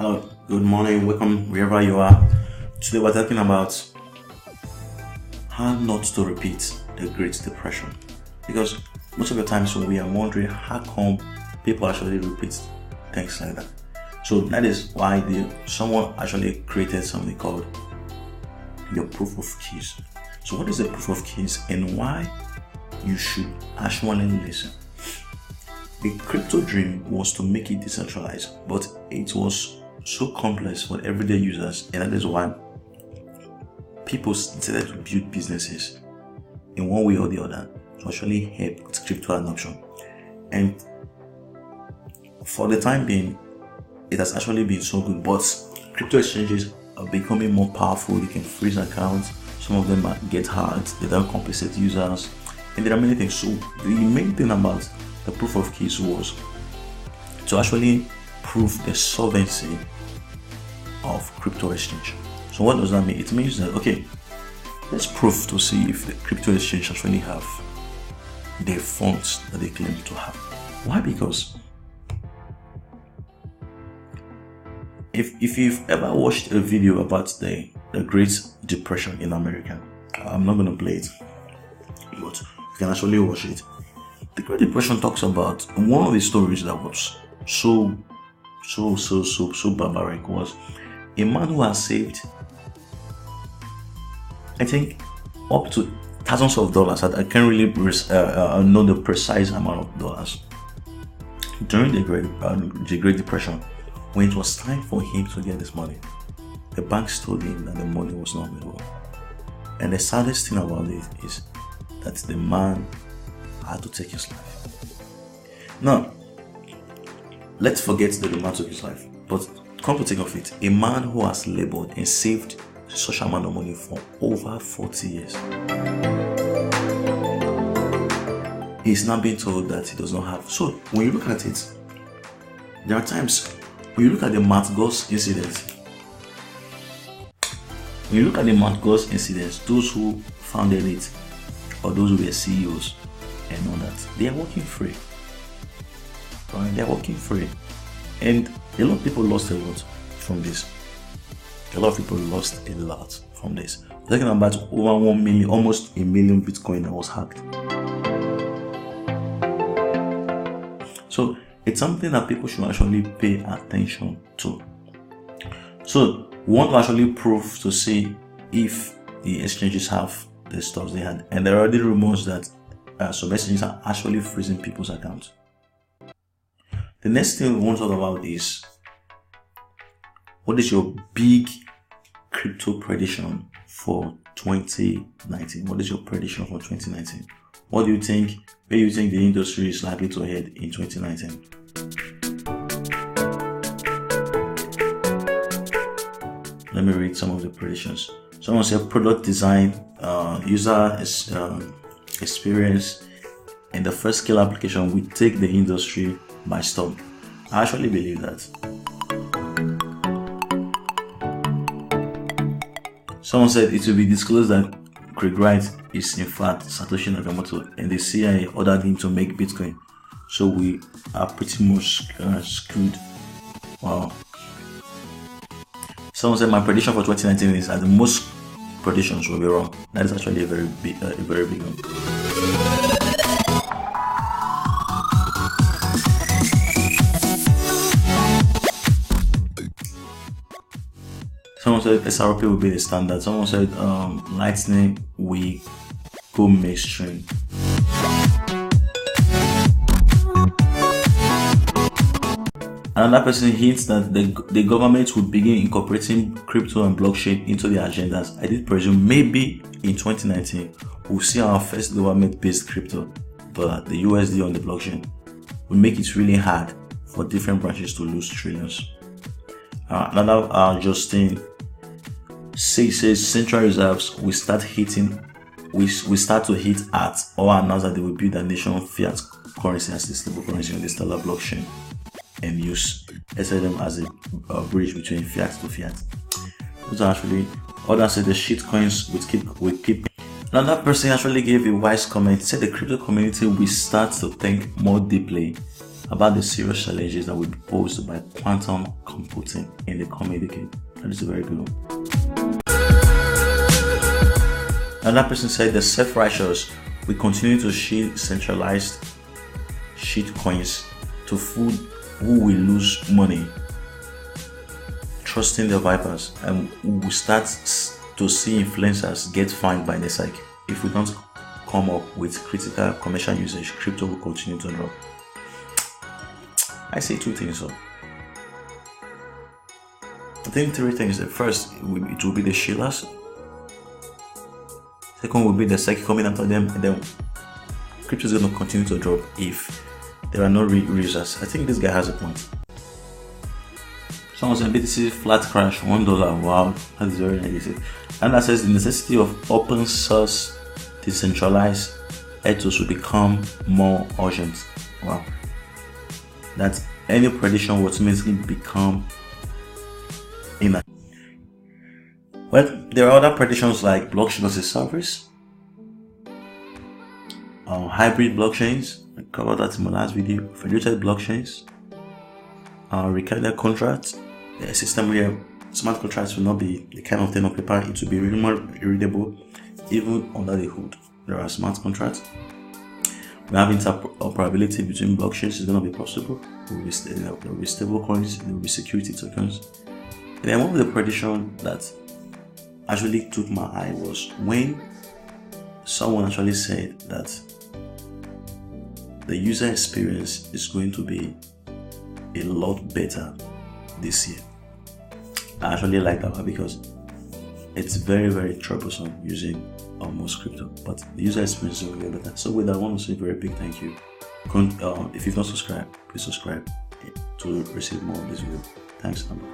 Hello, good morning, welcome wherever you are. Today we're talking about how not to repeat the Great Depression. Because most of the times we are wondering how come people actually repeat things like that. So that is why someone actually created something called the proof of keys. So what is the proof of keys and why you should actually listen? The crypto dream was to make it decentralized, but it was so complex for everyday users, and that is why people decided to build businesses in one way or the other to actually help with crypto adoption. And for the time being, it has actually been so good, but crypto exchanges are becoming more powerful. They can freeze accounts, some of them get hacked, they don't compensate users, and there are many things. So the main thing about the proof of keys was to actually prove the solvency of crypto exchange. So what does that mean? It means that, okay, let's prove to see if the crypto exchange actually have the funds that they claim to have. Why? Because if you've ever watched a video about the Great Depression in America, I'm not going to play it, but you can actually watch it. The Great Depression talks about one of the stories that was so barbaric was a man who has saved, I think, up to thousands of dollars. I can't really know the precise amount of dollars during the Great Depression. When it was time for him to get this money, the banks told him that the money was not available. And the saddest thing about it is that the man had to take his life. Now, let's forget that the man took his life, but come to think of it, a man who has labored and saved such amount of money for over 40 years, he's now being told that he does not have. So when you look at it, there are times when you look at the Mt. Gox incident, those who founded it or those who were CEOs and all that, they are working free. Right? They are working free. And a lot of people lost a lot from this. We're talking about over 1 million, almost a million Bitcoin that was hacked. So it's something that people should actually pay attention to. So we want to actually prove to see if the exchanges have the stuff they had. And there are already rumors that some exchanges are actually freezing people's accounts. The next thing we want to talk about is, what is your big crypto prediction for 2019? What is your prediction for 2019? What do you think? Where do you think the industry is likely to head in 2019? Let me read some of the predictions. Someone said product design, user experience, and the first scale application will take the industry by storm. I actually believe that. Someone said it will be disclosed that Craig Wright is in fact Satoshi Nakamoto, and the CIA ordered him to make Bitcoin. So we are pretty much screwed. Wow. Someone said my prediction for 2019 is that the most predictions will be wrong. That is actually a very big one. Someone said SRP will be the standard. Someone said Lightning will go mainstream. Another person hints that the government will begin incorporating crypto and blockchain into their agendas. I did presume maybe in 2019 we'll see our first government-based crypto, but the USD on the blockchain will make it really hard for different branches to lose trillions. Another Justin says central reserves will start to hit at or announce that they will build a nation fiat currency as a stable currency on the Stellar blockchain and use SLM as a bridge between fiat to fiat. Those are actually others say the shit coins will keep. Another person actually gave a wise comment. He said the crypto community will start to think more deeply about the serious challenges that will be posed by quantum computing in the coming decade. That is a very good one. Another person said the self-righteous will continue to shield centralized shit coins to food who will lose money trusting the vipers, and we will start to see influencers get fined by the SEC. If we don't come up with critical commercial usage, crypto will continue to drop. I say two things. So I think three things. The first, it will be the shillers. Second will be the SEC coming after them, and then crypto is going to continue to drop if there are no users. I think this guy has a point. Someone said BTC flat crash, $1. Wow, that is very negative. And that says the necessity of open source decentralized ethos will become more urgent. Wow. That any prediction will ultimately become inaccurate. Well, there are other predictions like blockchain as a service, hybrid blockchains. I covered that in my last video. Federated blockchains, recurrent contracts, a system where smart contracts will not be the kind of thing on paper, it will be more readable even under the hood. There are smart contracts. We have interoperability between blockchains is going to be possible. There will be stable coins, there will be security tokens. And then one of the predictions that actually took my eye was when someone actually said that the user experience is going to be a lot better this year. I actually like that one because it's very, very troublesome using almost crypto, but the user experience is going to be better. So with that, I want to say a very big thank you. If you've not subscribed, please subscribe to receive more of this video. Thanks, number.